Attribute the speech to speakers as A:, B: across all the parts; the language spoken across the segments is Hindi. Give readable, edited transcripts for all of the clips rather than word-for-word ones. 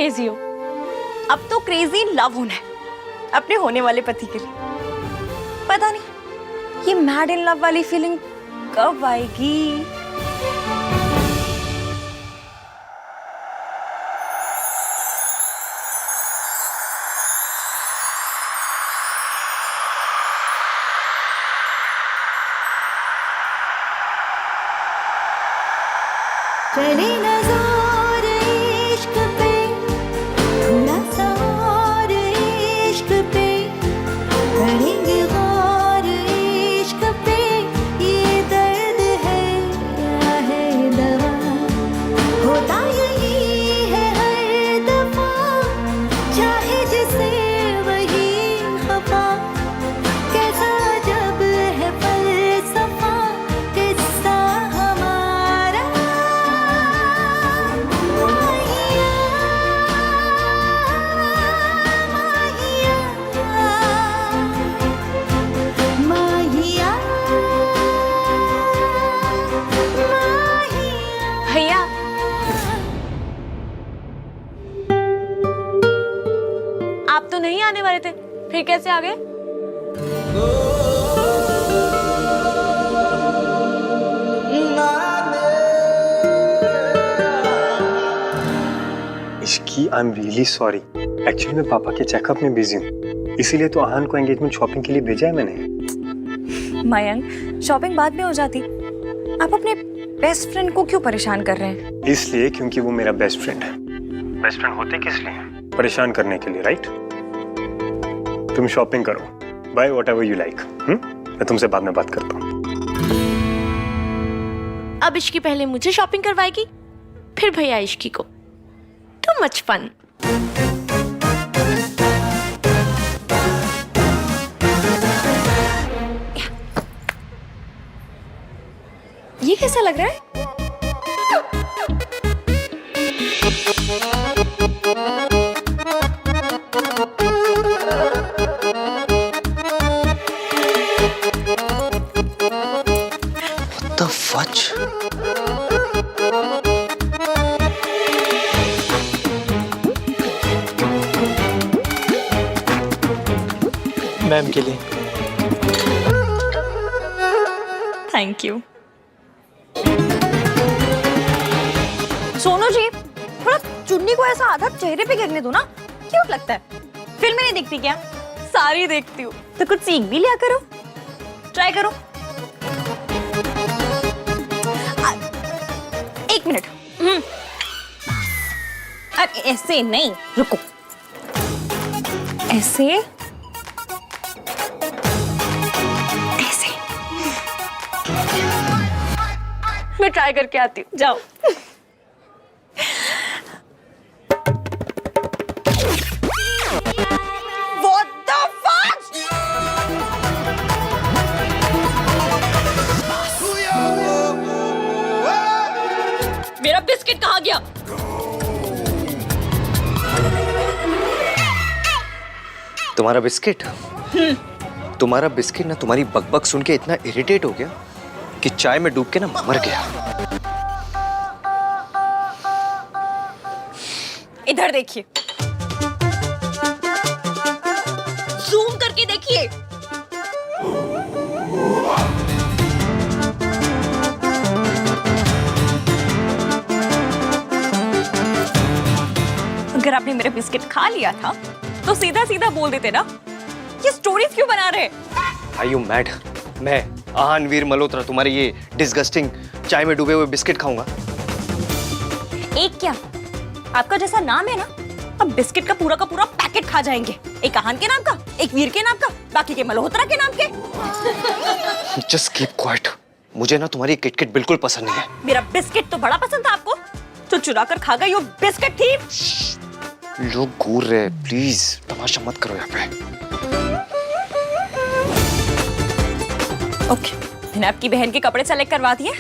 A: क्रेजी हो। अब तो क्रेजी लव होना है अपने होने वाले पति के लिए। पता नहीं ये मैड इन लव वाली फीलिंग कब आएगी।
B: चले नज़ार इश्क पे, थोड़ा सा और इश्क पे, करेंगे गौर इश्क पे, ये दर्द है या है दवा, होता यही है हर दफा, चाहे जिसे वही खफा, कैसा जब है फलसफा किस्सा हमारा।
A: भैया आप तो नहीं आने वाले थे, फिर कैसे आ गए?
C: Ishki, I am really sorry. Actually मैं पापा के चेकअप में बिजी हूँ, इसीलिए तो आहान को एंगेजमेंट शॉपिंग के लिए भेजा है मैंने।
A: मयंक, शॉपिंग बाद में हो जाती, आप अपने बेस्ट फ्रेंड को क्यों परेशान कर रहे हैं?
C: इसलिए क्योंकि वो मेरा बेस्ट फ्रेंड है। बेस्ट फ्रेंड होते किस लिए? परेशान करने के लिए, राइट? तुम शॉपिंग करो, बाय व्हाटएवर यू लाइक। मैं तुमसे बाद में बात करता हूँ।
D: अब इश्की पहले मुझे शॉपिंग करवाएगी, फिर भैया इश्की को। Too much fun.
A: ये कैसा लग रहा है?
C: What the fudge? मैम के लिए।
A: Thank you. सोनू जी, थोड़ा चुन्नी को ऐसा आधा चेहरे पे गिरने दो ना, क्यूट लगता है। फिल्में नहीं देखती क्या? सारी देखती हूँ, तो कुछ सीख भी लिया करो, ट्राई करो। एक मिनट। अरे ऐसे नहीं, रुको। ऐसे ऐसे। मैं ट्राई करके आती हूँ, जाओ। What the fuck? मेरा बिस्किट कहाँ गया?
E: तुम्हारा बिस्किट? तुम्हारा बिस्किट ना तुम्हारी बकबक सुन के इतना इरिटेट हो गया कि चाय में डूब के ना मर गया।
A: इधर देखिए, जूम करके देखिए। अगर आपने मेरे बिस्किट खा लिया था तो सीधा सीधा बोल देते ना, ये स्टोरीज क्यों बना रहे?
E: Are you mad? मैं आहान वीर मल्होत्रा तुम्हारे ये डिस्गस्टिंग चाय में डूबे हुए बिस्किट खाऊंगा?
A: एक क्या, आपका जैसा नाम है ना, अब बिस्किट का पूरा पैकेट खा जाएंगे। एक आहान के नाम का, एक वीर के नाम का, बाकी के मल्होत्रा के नाम के।
E: Just keep quiet. मुझे ना तुम्हारी किटकिट बिल्कुल पसंद नहीं है।
A: मेरा बिस्किट तो बड़ा पसंद था आपको, तो चुरा कर खा गई वो बिस्किट थी।
E: लोग घूर रहे, प्लीज तमाशा मत करो यहाँ पे।
A: ओके, मैंने आपकी बहन के कपड़े सेलेक्ट करवा दिए,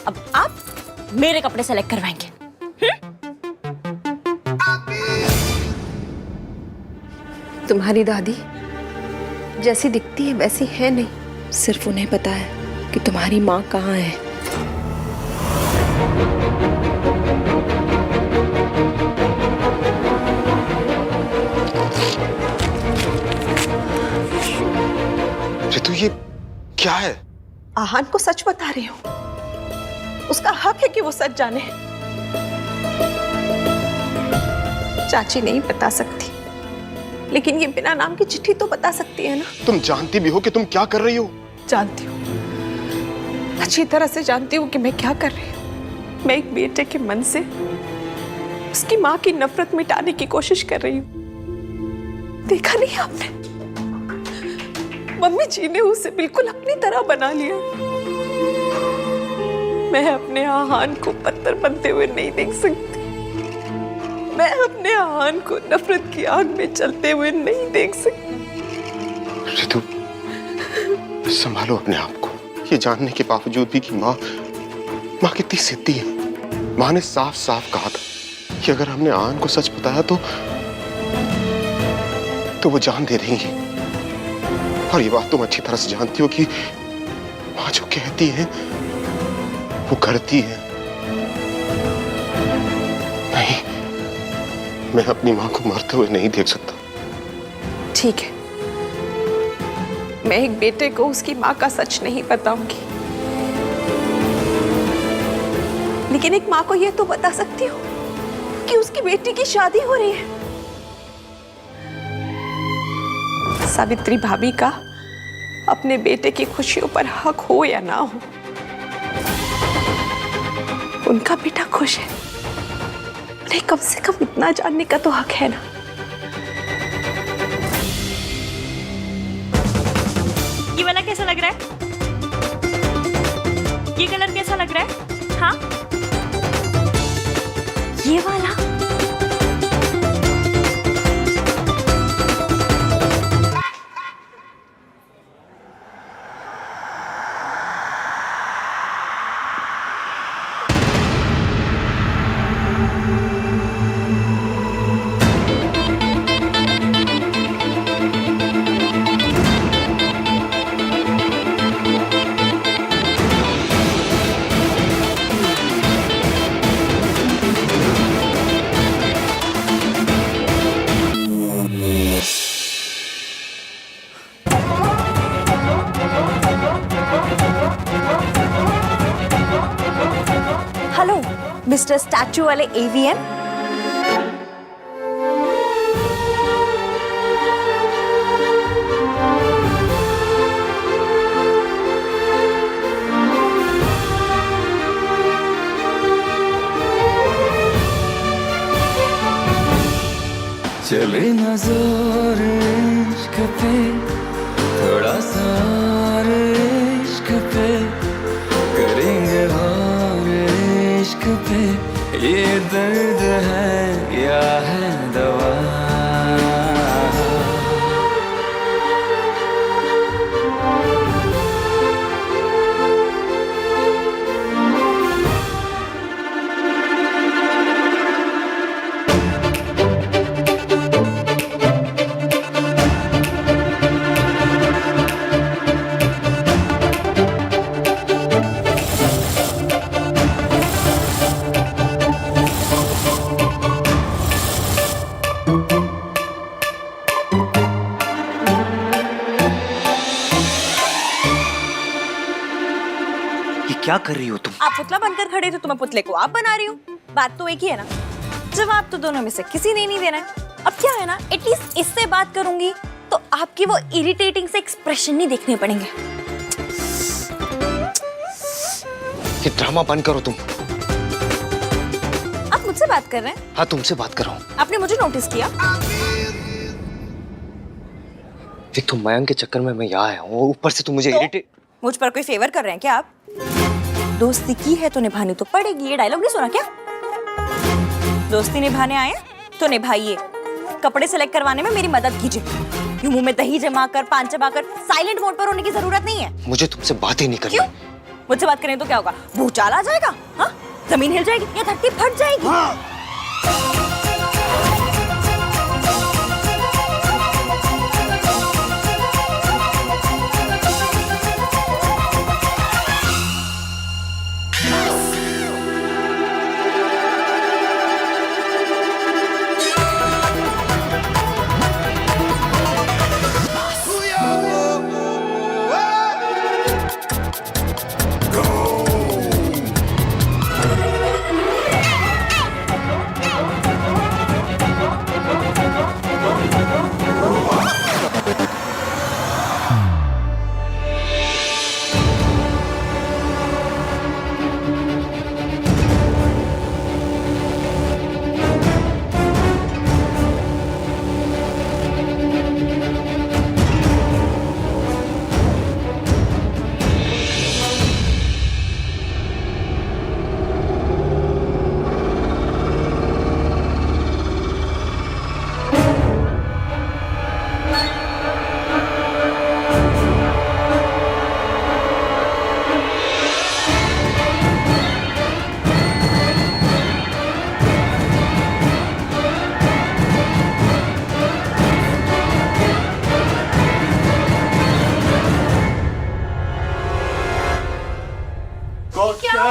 A: अब आप मेरे कपड़े सेलेक्ट करवाएंगे।
F: तुम्हारी दादी जैसी दिखती है वैसी है नहीं, सिर्फ उन्हें पता है कि तुम्हारी माँ कहाँ है।
G: रितु, ये क्या है?
F: आहान को सच बता रही हूँ। उसका हक है कि वो सच जाने। चाची नहीं बता सकती, लेकिन ये बिना नाम की चिट्ठी तो बता सकती है ना।
G: तुम जानती भी हो कि तुम क्या कर रही हो?
F: जानती हूँ, अच्छी तरह से जानती हूँ कि मैं क्या कर रही हूँ। मैं एक बेटे के मन से उसकी माँ की नफरत मिटाने की कोशिश कर रही हूँ। देखा नहीं आपने, मम्मी जी ने उसे बिल्कुल अपनी तरह बना लिया। मैं अपने आहान को पत्थर बनते हुए नहीं देख सकती। मैं अपने आहान को नफरत की आग में चलते हुए नहीं देख सकती।
G: रितु, संभालो अपने आप को। ये जानने के बावजूद भी कि माँ कितनी सिद्धि है। माँ ने साफ साफ कहा था कि अगर हमने आहान को सच बताया तो वो जान दे देंगी। और ये बात तुम अच्छी तरह से जानती हो कि माँ जो कहती है वो करती है। नहीं, मैं अपनी माँ को मरते हुए नहीं देख सकता।
F: ठीक है, मैं एक बेटे को उसकी माँ का सच नहीं बताऊंगी, लेकिन एक माँ को यह तो बता सकती हूँ कि उसकी बेटी की शादी हो रही है। सावित्री भाभी का अपने बेटे की खुशियों पर हक हो या ना हो, उनका बेटा खुश है, उन्हें कम से कम इतना जानने का तो हक है ना।
A: ये वाला कैसा लग रहा है? ये कलर कैसा लग रहा है? हाँ, ये वाला। हेलो मिस्टर स्टैचू वाले एवीएम।
H: चले ना जोर इश्क पे, थोड़ा सा और इश्क पे, करेंगे और इश्क पे। ये दर्द है या है दवा?
E: क्या कर रही हो तुम?
A: आप पुतला बनकर खड़े थे तो मैं पुतले को आप बना रही हूँ। बात तो एक ही है ना। जवाब तो दोनों में से किसी ने नहीं देना है। अब क्या है ना, एटलीस्ट इससे बात करूंगी तो आपकी वो इरिटेटिंग से एक्सप्रेशन नहीं देखने पड़ेंगे।
E: ये ड्रामा बंद करो तुम।
A: आप मुझसे बात कर रहे हैं?
E: हाँ, तुमसे बात कर रहा हूँ।
A: आपने मुझे नोटिस किया?
E: देख, तुम मयंक के चक्कर में मैं यहाँ आया हूँ, ऊपर से तुम मुझे इरिटेट।
A: मुझ पर कोई फेवर कर रहे हैं क्या आप? दोस्ती की है तो निभानी तो पड़ेगी। ये डायलॉग नहीं सुना क्या? दोस्ती निभाने आए तो निभाइए। कपड़े सेलेक्ट करवाने में मेरी मदद कीजिए। यूं मुंह में दही जमा कर, पान चबा कर साइलेंट मोड पर होने की जरूरत नहीं है।
E: मुझे तुमसे बात ही नहीं करनी।
A: क्यों? मुझसे बात करें तो क्या होगा? भूचाल आ जाएगा? हाँ? जमीन हिल जाएगी या धरती फट जाएगी?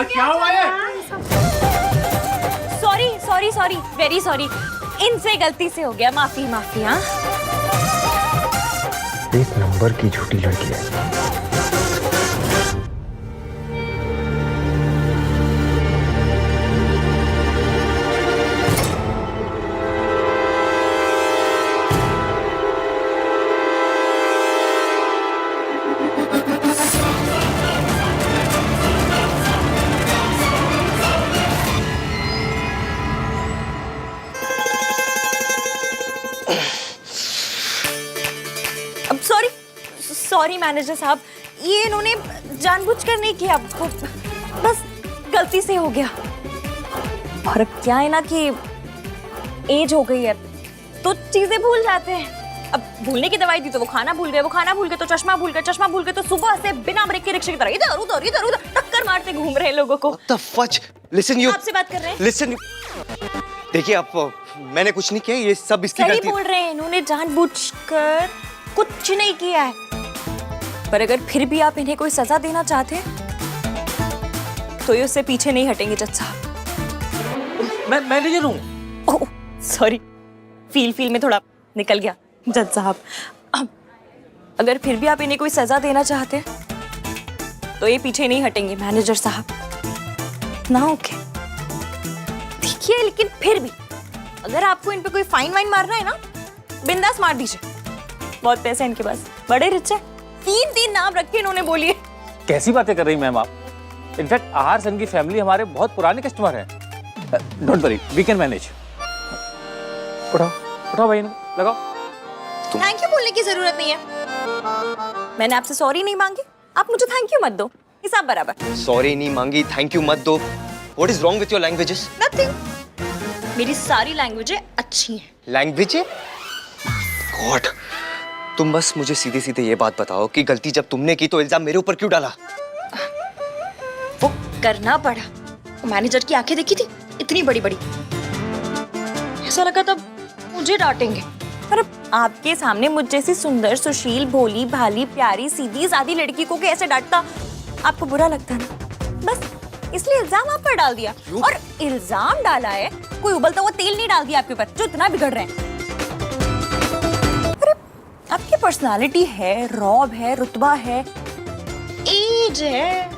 I: क्या हुआ है?
A: Sorry sorry sorry very sorry, इनसे गलती से हो गया, माफी माफी। हाँ,
C: एक नंबर की झूठी लड़की है।
A: अब सॉरी सॉरी मैनेजर साहब, ये इन्होंने जानबूझकर नहीं किया, वो बस गलती से हो गया। और अब क्या है ना कि एज हो गई है तो चीजें भूल जाते हैं। अब भूलने की दवाई दी तो वो खाना भूल गए, वो खाना भूल गए तो चश्मा भूल गए, चश्मा भूल गए तो सुबह से बिना ब्रेक के रिक्शे की तरह इधर उधर इधर उधर टक्कर मारते घूम रहे हैं लोगों को।
E: What the fudge? Listen you.
A: आपसे बात कर रहे हैं।
E: Listen. देखिए आप, मैंने कुछ नहीं किया, ये सब इसकी
A: सही
E: गलती।
A: बोल रहे हैं, इन्होंने जानबूझकर कुछ नहीं किया है। पर अगर फिर भी आप इन्हें कोई सजा देना चाहते हैं तो ये उससे पीछे नहीं हटेंगे जज साहब।
I: मैं मैनेजर हूँ।
A: ओह सॉरी, फील में थोड़ा निकल गया जज साहब। अगर फिर भी आप इन्हें कोई सजा देना चाहते हैं तो ये पीछे नहीं हटेंगे मैनेजर साहब ना। ओके देखिए, लेकिन फिर भी अगर आपको इन पे कोई फाइन वाइन मारना है ना, बिंदास मार दीजिए, बहुत पैसे हैं इनके पास, बड़े रिच है। 3 नाम रखे इन्होंने, बोलिए।
I: कैसी बातें कर रही मैम आप? इनफैक्ट आहार सन की फैमिली हमारे बहुत पुराने कस्टमर हैं। Don't worry, we can manage. उठाओ उठाओ भाई, लगाओ।
A: थैंक यू बोलने की जरूरत नहीं है, मैंने आपसे सॉरी नहीं मांगी, आप मुझे थैंक यू मत दो, हिसाब बराबर।
E: सॉरी नहीं मांगी, थैंक यू मत दो। What is wrong with your languages?
A: Nothing, मेरी सारी लैंग्वेजें अच्छी हैं।
E: लैंग्वेज? गॉड, तुम बस मुझे सीधे सीधे ये बात बताओ कि गलती जब तुमने की तो इल्जाम मेरे ऊपर क्यों डाला?
A: वो करना पड़ा, मैनेजर की आंखें देखी थी इतनी बड़ी बड़ी, ऐसा लगा तब मुझे डांटेंगे। पर अब आपके सामने मुझ जैसी सुंदर, सुशील, भोली भाली, प्यारी, सीधी सादी लड़की को कैसे डांटता, आपको बुरा लगता ना, बस इसलिए इल्जाम आप पर डाल दिया। और इल्जाम डाला है, कोई उबलता हुआ तेल नहीं डाल दिया आपके ऊपर जो इतना बिगड़ रहे हैं। आपकी पर्सनालिटी है, रौब है, रुतबा है, एज है।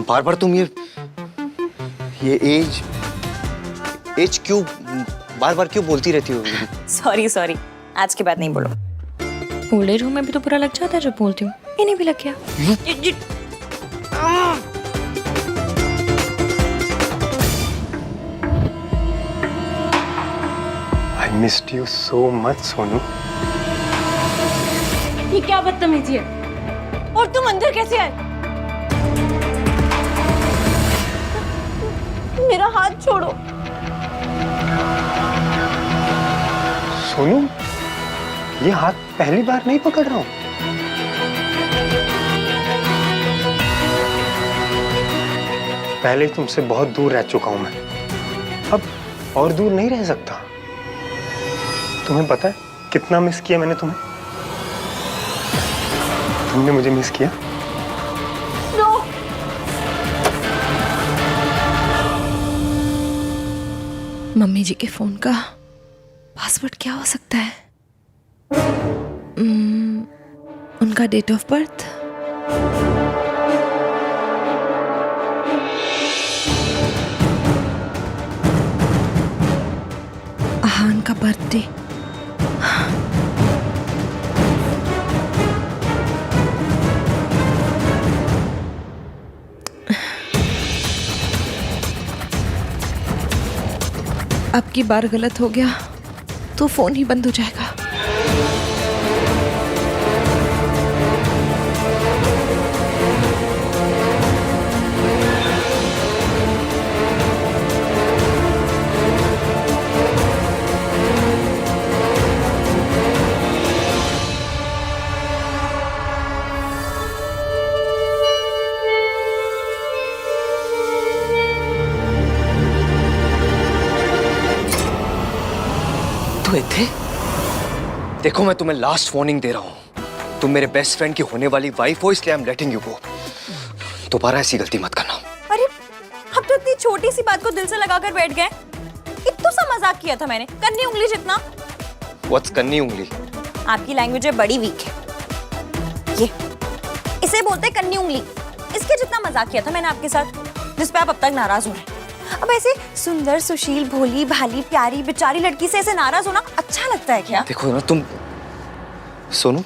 E: बार बार तुम ये एज क्यों बार बार क्यों बोलती रहती हो?
A: सॉरी सॉरी, आज के बाद नहीं बोलो। ओल्ड एज होम में भी तो बुरा लग जाता है जब बोलती हूँ, इन्हें भी लग गया।
C: I missed you so much, Sonu.
A: ये क्या बदतमीजी है? और तुम अंदर कैसे आए? मेरा हाथ छोड़ो।
C: सोनू, ये हाथ पहली बार नहीं पकड़ रहा हूँ। पहले ही तुमसे बहुत दूर रह चुका हूं मैं, अब और दूर नहीं रह सकता। तुम्हें पता है कितना मिस किया मैंने तुम्हें? तुमने मुझे मिस किया?
D: मम्मी जी के फोन का पासवर्ड क्या हो सकता है? उनका डेट ऑफ बर्थ,
F: आहान का बर्थडे। अब की बार गलत हो गया तो फोन ही बंद हो जाएगा।
E: तू थे? देखो मैं तुम्हें लास्ट वार्निंग दे रहा हूं। तुम मेरे बेस्ट फ्रेंड की होने वाली वाइफ हो, इसलिए I am letting you go. दोबारा ऐसी गलती मत करना।
A: अरे हम तो इतनी छोटी सी बात को दिल से लगाकर बैठ गए। इतना सा मजाक किया था मैंने, कन्नी उंगली जितना।
E: व्हाट्स कन्नी उंगली?
A: आपकी लैंग्वेज बड़ी वीक है। ये इसे बोलते कन्नी उंगली। इसके जितना मजाक किया था मैंने आपके साथ, जिस पे आप अब तक नाराज हो रहे हैं। अब ऐसे सुंदर सुशील भोली भाली प्यारी बेचारी लड़की से ऐसे नाराज होना अच्छा लगता है क्या?
E: देखो ना तुम। सोनू,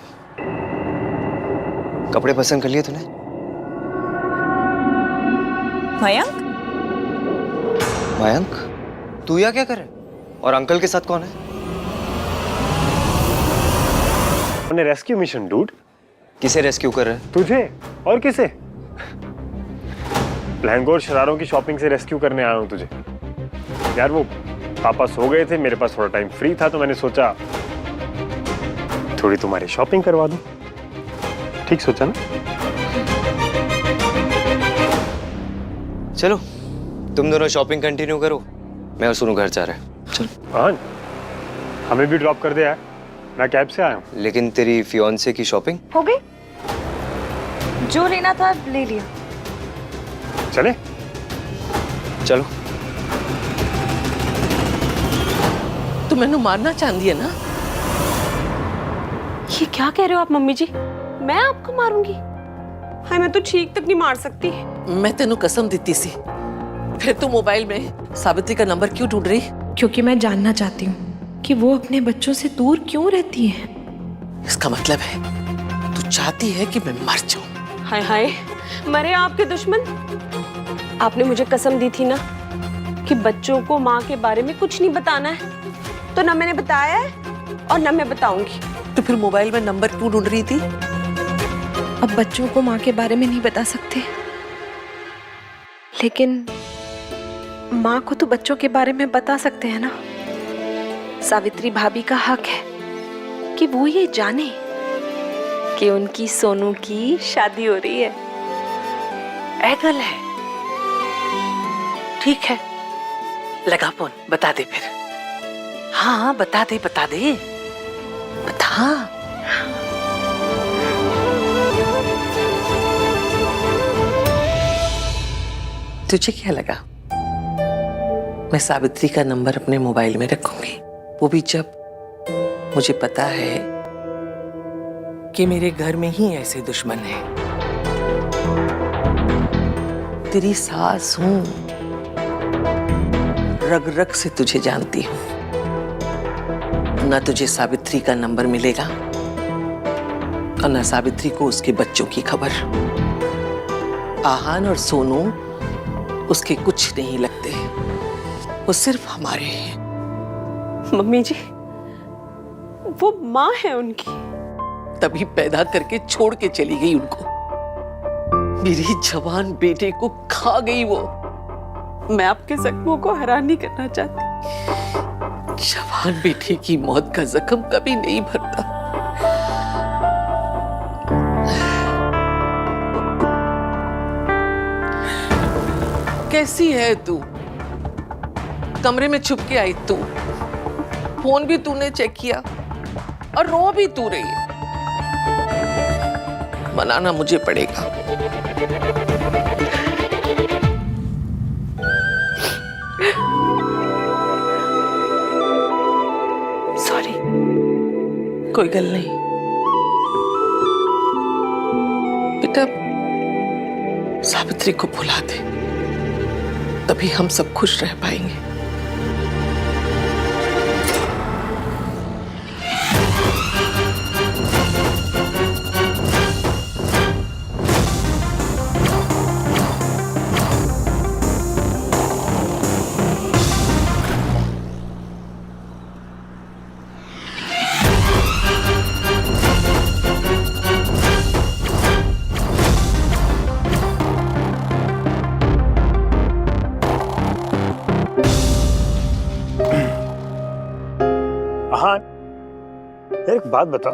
E: कपड़े पसंद कर लिए तूने?
A: मयंक?
E: मयंक, तू यहाँ क्या कर रहा है? और अंकल के साथ कौन है?
C: मैंने रेस्क्यू मिशन डूड।
E: किसे रेस्क्यू कर रहे हैं?
C: तुझे और किसे? लहंगों और शरारों की शॉपिंग से रेस्क्यू करने आया हूँ तुझे। यार वो पापा सो गए थे, मेरे पास थोड़ा टाइम फ्री था तो मैंने सोचा थोड़ी तुम्हारी शॉपिंग करवा दूं। ठीक सोचा ना?
E: चलो तुम दोनों शॉपिंग कंटिन्यू करो, मैं और सोनू घर जा रहे हैं। चलो।
C: हाँ, हमें भी ड्रॉप कर दे यार, मैं कैब से आया हूँ।
E: लेकिन तेरी फियांसे की शॉपिंग
A: हो गई? जो लेना था ले लिया।
C: चले?
E: चलो।
F: तू मैनू मारना चाहती है ना?
D: ये क्या कह रहे हो आप मम्मी जी? मैं आपको मारूंगी?
F: हाय, मैं तो ठीक तक नहीं मार सकती। मैं तेनू कसम दी सी, फिर तू मोबाइल में सावित्री का नंबर क्यों ढूंढ रही?
J: क्योंकि मैं जानना चाहती हूँ कि वो अपने बच्चों से दूर क्यों रहती है।
F: इसका मतलब है तू चाहती है कि मैं मर जाऊं। हाय हाय, मरे आपके दुश्मन। आपने मुझे कसम दी थी ना कि बच्चों को माँ के बारे में कुछ नहीं बताना है, तो ना मैंने बताया है और ना मैं बताऊंगी। तो फिर मोबाइल में नंबर क्यों ढूंढ रही थी?
J: अब बच्चों को माँ के बारे में नहीं बता सकते, लेकिन माँ को तो बच्चों के बारे में बता सकते हैं ना। सावित्री भाभी का हक है कि वो ये जाने कि उनकी सोनू की शादी हो रही है।
F: एगल है। ठीक है, लगा फोन, बता दे फिर। हाँ बता दे, बता दे, बता। तुझे क्या लगा मैं सावित्री का नंबर अपने मोबाइल में रखूंगी, वो भी जब मुझे पता है कि मेरे घर में ही ऐसे दुश्मन हैं। तेरी सास हूं, रग रग से तुझे जानती हूं। ना तुझे सावित्री का नंबर मिलेगा और ना सावित्री को उसके बच्चों की खबर। आहान और सोनू उसके कुछ नहीं लगते, वो सिर्फ हमारे हैं। मम्मी जी, वो माँ है उनकी, तभी पैदा करके छोड़ के चली गई उनको। मेरी जवान बेटे को खा गई वो। मैं आपके जख्मों को हरा नहीं करना चाहती। जवान बेटे की मौत का जख्म कभी नहीं भरता। कैसी है तू? कमरे में छुप के आई तू, फोन भी तूने चेक किया और रो भी तू रही है। मनाना मुझे पड़ेगा। सॉरी, कोई गल नहीं बेटा। सावित्री को भुला दे, तभी हम सब खुश रह पाएंगे।
C: हाँ यार, एक बात बता,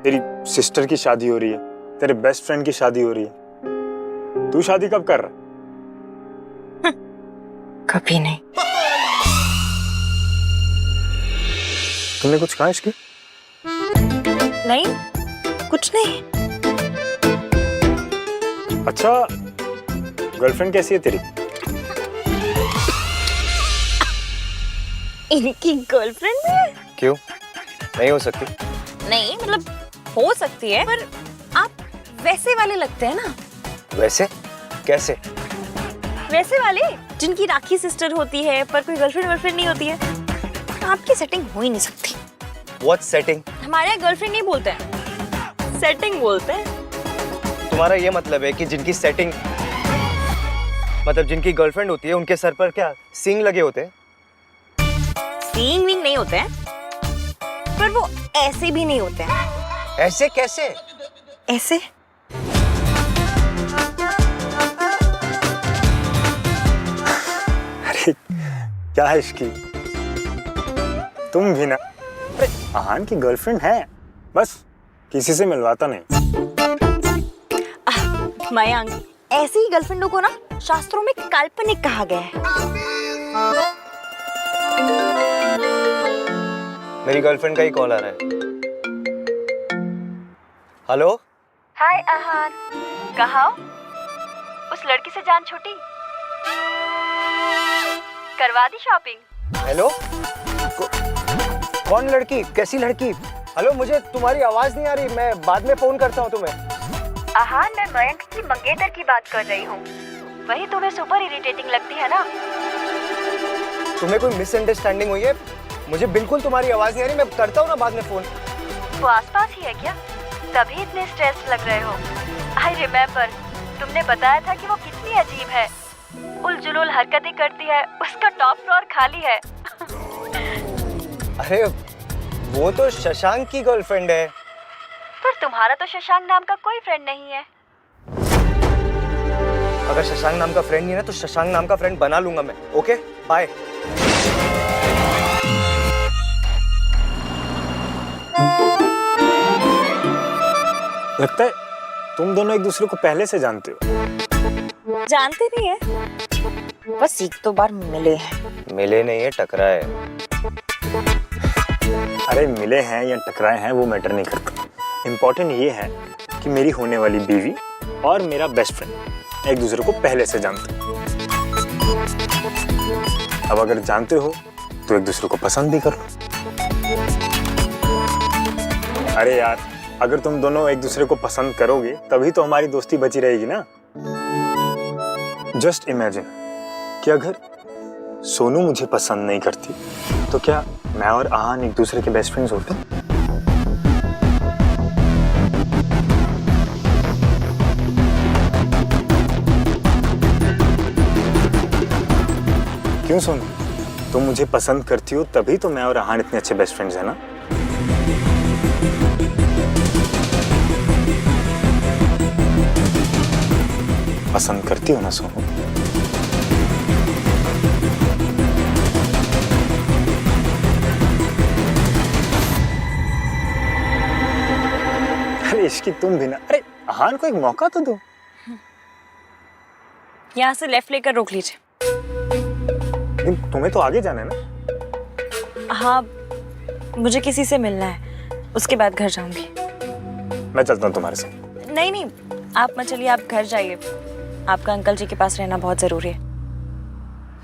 C: तेरी सिस्टर की शादी हो रही है, तेरे बेस्ट फ्रेंड की शादी हो रही है, तू शादी कब कर रहा है?
A: कभी नहीं।
C: तुमने कुछ कहा इसकी?
A: नहीं, कुछ नहीं।
C: अच्छा, गर्लफ्रेंड कैसी है तेरी?
A: इनकी गर्लफ्रेंड भी है?
E: क्यों नहीं हो सकती?
A: नहीं, मतलब हो सकती है, पर आप वैसे वाले लगते हैं ना।
E: वैसे कैसे?
A: वैसे वाले जिनकी राखी सिस्टर होती है पर कोई गर्लफ्रेंड नहीं होती है। आपकी सेटिंग हो ही नहीं सकती।
E: What setting?
A: हमारे यहाँ गर्लफ्रेंड नहीं बोलते हैं, सेटिंग बोलते हैं।
E: तुम्हारा ये मतलब है कि जिनकी सेटिंग, मतलब जिनकी गर्लफ्रेंड होती है, उनके सर पर क्या सींग लगे होते हैं?
A: सींग विंग नहीं होते हैं, पर वो ऐसे भी नहीं होते हैं।
E: ऐसे कैसे?
A: ऐसे
C: अरे क्या है इसकी? तुम भी ना। अरे आहान की गर्लफ्रेंड है, बस किसी से मिलवाता नहीं।
A: मयंक, ऐसी ही गर्लफ्रेंडों को ना शास्त्रों में काल्पनिक कहा गया है।
E: मेरी गर्लफ्रेंड का ही कॉल आ रहा है। हेलो,
J: हाय आहान, कहा उस लड़की से जान छूटी? करवा दी शॉपिंग?
E: हेलो, कौन लड़की? कैसी लड़की? हेलो, मुझे तुम्हारी आवाज नहीं आ रही, मैं बाद में फोन करता हूँ तुम्हें।
J: आहान, मैं मयंक की मंगेतर की बात कर रही हूँ। वही तुम्हें सुपर इरिटेटिंग लगती है ना?
E: तुम्हें कोई मिसअंडरस्टैंडिंग हुई है? मुझे बिल्कुल तुम्हारी आवाज नहीं आ रही, मैं करता हूँ ना बाद में फोन।
J: वो आसपास ही है क्या? तभी इतने स्ट्रेस लग रहे हो। आई रिमेम्बर, तुमने बताया था कि वो कितनी अजीब है, उलझुल हरकतें करती है, उसका टॉप फ्लोर खाली है।
E: अरे वो तो शशांक की गर्लफ्रेंड है।
J: पर तुम्हारा तो शशांक नाम का कोई फ्रेंड नहीं है।
E: अगर शशांक नाम का फ्रेंड नहीं है ना, तो शशांक नाम का फ्रेंड बना लूंगा मैं। Okay, bye.
C: लगता है तुम दोनों एक दूसरे को पहले से जानते हो।
A: जानते नहीं है, बस एक दो बार मिले हैं।
E: मिले नहीं है, टकराए।
C: अरे मिले हैं या टकराए हैं वो मैटर नहीं करता। इम्पोर्टेंट ये है कि मेरी होने वाली बीवी और मेरा बेस्ट फ्रेंड एक दूसरे को पहले से जानते हैं। अब अगर जानते हो तो एक दूसरे को पसंद भी कर लो। अरे यार, अगर तुम दोनों एक दूसरे को पसंद करोगे तभी तो हमारी दोस्ती बची रहेगी ना। जस्ट इमेजिन कि अगर सोनू मुझे पसंद नहीं करती तो क्या मैं और आहान एक दूसरे के बेस्ट फ्रेंड्स होते? क्यों सोनू, तुम मुझे पसंद करती हो तभी तो मैं और आहान इतने अच्छे बेस्ट फ्रेंड्स हैं ना। पसंद करती हो ना सोनू? अरे इसकी तुम भी ना। अरे आहान को एक मौका तो दो।
A: यहाँ से लेफ्ट लेकर रोक लीजिए।
C: लेकिन तुम्हें तो आगे जाना है ना।
A: हाँ, मुझे किसी से मिलना है, उसके बाद घर जाऊंगी।
C: मैं चलता हूँ तुम्हारे साथ।
A: नहीं नहीं, आप मत चलिए, आप घर जाइए। आपका अंकल जी के पास रहना बहुत जरूरी है।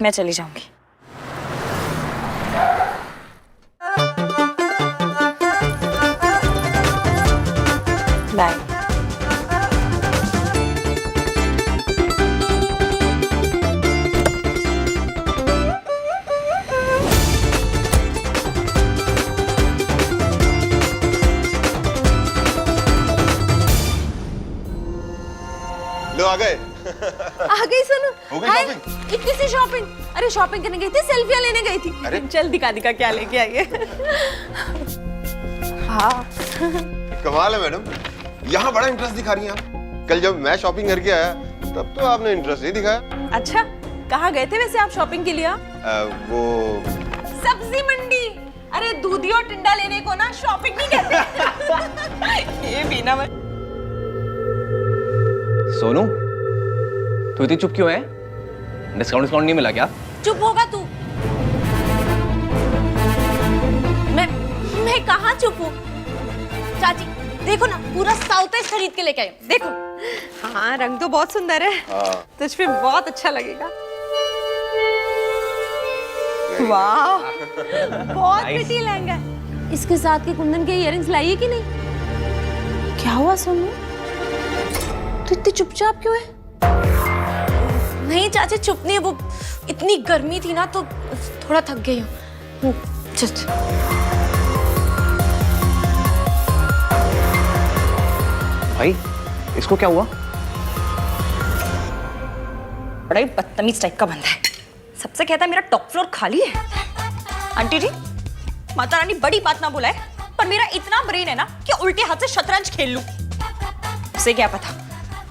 A: मैं चली जाऊंगी। बाय।
G: लो आ गए।
F: आ गई सोनू।
G: हो गई
F: हाय,
G: शॉपिंग?
F: इतनी सी शॉपिंग? अरे शॉपिंग करने गई थी, सेल्फियां लेने गई थी।
G: अरे।
F: चल दिखा दिखा क्या लेके आई है। हाँ।
G: कमाल है मैडम, यहाँ बड़ा इंटरेस्ट दिखा रही हैं आप। कल जब मैं शॉपिंग करके आया तब तो आपने इंटरेस्ट नहीं दिखाया।
F: अच्छा, कहाँ गए थे वैसे आप शॉपिंग के लिए?
G: वो
F: सब्जी मंडी। अरे दूधी और टिंडा लेने को ना शॉपिंग नहीं कहते। ये भी ना
E: सोनू, तू इतनी चुप क्यों है? डिस्काउंट नहीं मिला क्या?
A: चुप होगा तू। मैं कहाँ चुप हूँ? चाची देखो ना, पूरा साउथ ईस्ट खरीद के लेके आई हूँ, देखो।
F: हाँ, रंग तो बहुत सुंदर है। तुझ पे बहुत अच्छा लगेगा। वाह, बहुत प्रिटी लहंगा है।
A: इसके साथ के कुंदन के इयररिंग्स लाइए कि नहीं? क्या हुआ सोनू, तू इतनी चुपचाप क्यों है? नहीं चाची, चुप नहीं है, वो इतनी गर्मी थी ना तो थोड़ा थक गई हूँ। चल।
E: भाई, इसको क्या हुआ?
A: बड़ा ही बदतमीज टाइप का बंदा है, सबसे कहता है मेरा टॉप फ्लोर खाली है। आंटी जी, माता रानी बड़ी बात ना बुलाए, पर मेरा इतना ब्रेन है ना कि उल्टे हाथ से शतरंज खेल लूं। उसे क्या पता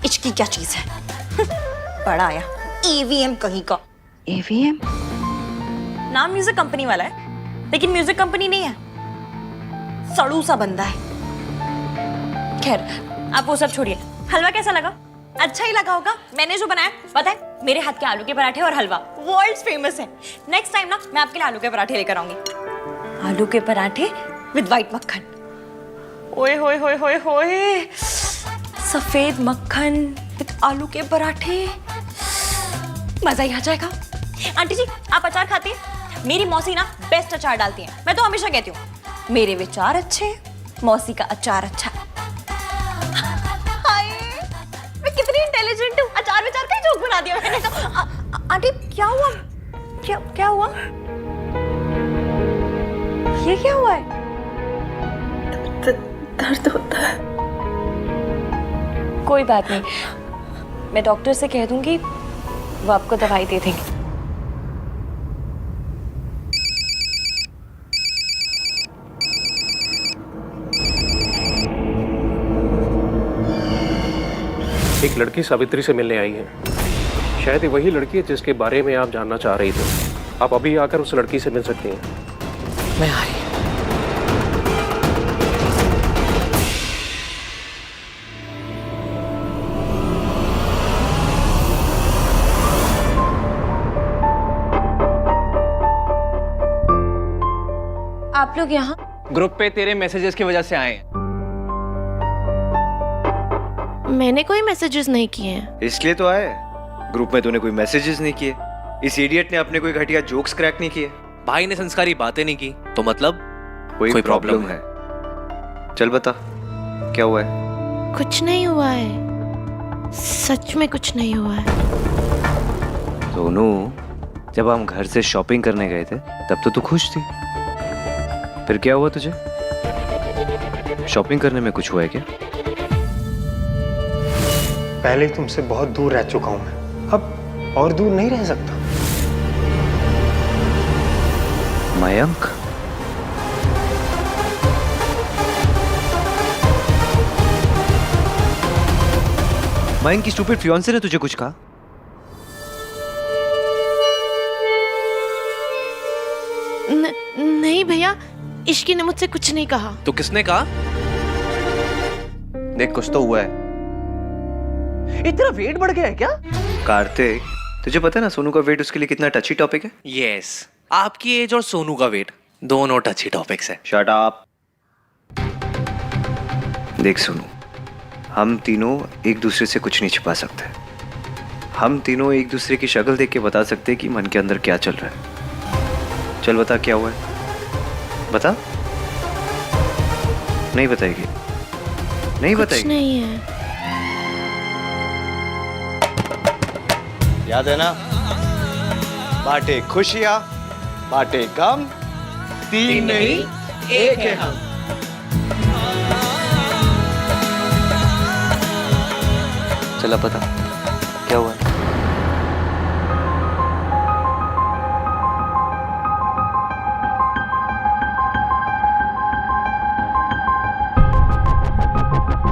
A: इश्क की क्या चीज है। बड़ा आया ईवीएम कहीं का।
J: ईवीएम?
A: नाम म्यूजिक कंपनी वाला है, लेकिन म्यूजिक कंपनी नहीं है, सड़ू सा बंदा है। खैर आप वो सब छोड़िए, हलवा कैसा लगा? अच्छा ही लगा होगा, मैंने जो बनाया पता है, मेरे हाथ के आलू के पराठे और हलवा वर्ल्ड फेमस है। नेक्स्ट टाइम ना मैं आपके लिए आलू के पराठे लेकर आऊंगी, आलू के पराठे विद व्हाइट मक्खन। ओए होए होए होए होए, सफेद मक्खन विद आलू के पराठे, मजा ही आ जाएगा। आंटी जी आप अचार खाती हैं? मेरी मौसी ना बेस्ट अचार डालती हैं, मैं तो हमेशा कहती हूँ मेरे विचार अच्छे, मौसी का अचार अच्छा। हाय, मैं कितनी इंटेलिजेंट हूँ, अचार विचार का ही जोक बना दिया मैंने तो। आंटी क्या हुआ? क्या हुआ? ये क्या हुआ है?
J: दर्द होता है।
A: कोई बात नहीं, मैं डॉक्टर से कह दूंगी, वो आपको दवाई दे देंगे।
K: एक लड़की सावित्री से मिलने आई है। शायद ये वही लड़की है जिसके बारे में आप जानना चाह रही थी। आप अभी आकर उस लड़की से मिल सकती हैं।
E: मैं आ रही।
A: आप लोग यहाँ?
E: ग्रुप पे तेरे मैसेजेस की वजह से आए हैं।
D: मैंने कोई मैसेजेस नहीं किए हैं।
E: इसलिए तो आए। ग्रुप में तूने कोई मैसेजेस नहीं किए, इस इडियट ने अपने कोई घटिया जोक्स क्रैक नहीं किए,
L: भाई ने संस्कारी बातें नहीं की, तो मतलब
E: कोई प्रॉब्लम है? चल बता, क्या हुआ है?
D: कुछ नहीं हुआ है, सच में कुछ नहीं हुआ है।
E: सोनू, जब हम घर से शॉपिंग करने गए थे तब तो तू खुश थी, फिर क्या हुआ तुझे? शॉपिंग करने में कुछ हुआ है क्या?
C: पहले ही तुमसे बहुत दूर रह चुका हूं मैं, अब और दूर नहीं रह सकता।
E: मयंक, मयंक की स्टूपिड फियांसे ने तुझे कुछ कहा?
D: नहीं भैया, इश्की ने मुझसे कुछ नहीं कहा।
L: तो किसने कहा?
E: देख, कुछ तो हुआ है।
L: इतना वेट बढ़ गया है क्या?
E: कार्तिक, तुझे पता है ना सोनू का वेट उसके लिए कितना टची टॉपिक है?
L: यस, आपकी एज और सोनू का वेट दोनों टची टॉपिक्स है।
E: Shut up. देख सोनू, हम तीनों एक दूसरे से कुछ नहीं छिपा सकते। हम तीनों एक दूसरे की शक्ल देख के बता सकते हैं कि मन के अंदर क्या चल रहा है। चल बता, क्या हुआ है? बता। नहीं बताएगी? नहीं
D: कुछ
E: बताएगी?
D: नहीं है।
M: याद है ना, बांटे खुशियां, बांटे गम, तीन नहीं एक है हम।
E: चला पता। क्या हुआ है?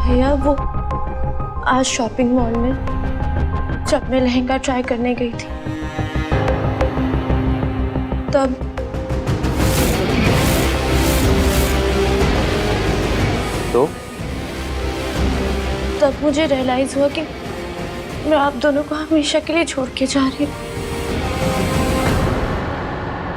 D: भैया वो आज शॉपिंग मॉल में जब मैं लहंगा ट्राई करने गई थी तब मुझे रियलाइज हुआ कि मैं आप दोनों को हमेशा के लिए छोड़ के जा रही हूँ।